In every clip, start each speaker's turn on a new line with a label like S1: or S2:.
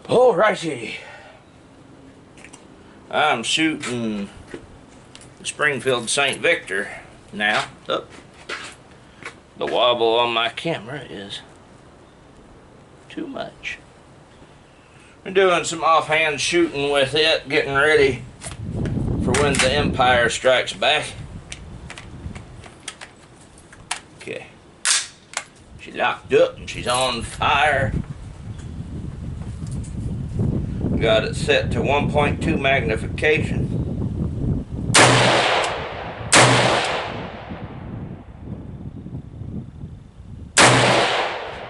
S1: Alrighty. I'm shooting Springfield St. Victor now. Oh, the wobble on my camera is too much. I'm doing some offhand shooting with it, getting ready for when the Empire strikes back. Okay. She locked up and she's on fire. Got it set to 1.2 magnification.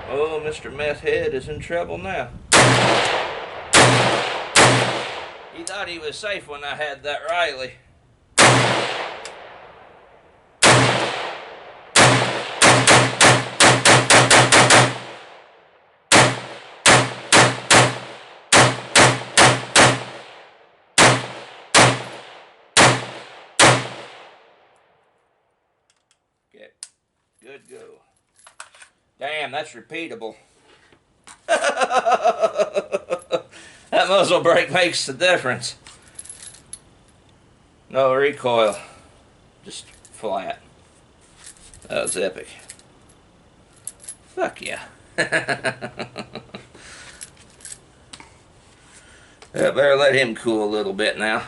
S1: Oh, Mr. Meth Head is in trouble now. He thought he was safe when I had that Riley. Okay, good go. Damn, that's repeatable. That muzzle brake makes the difference. No recoil, just flat. That was epic. Fuck yeah. I better let him cool a little bit now.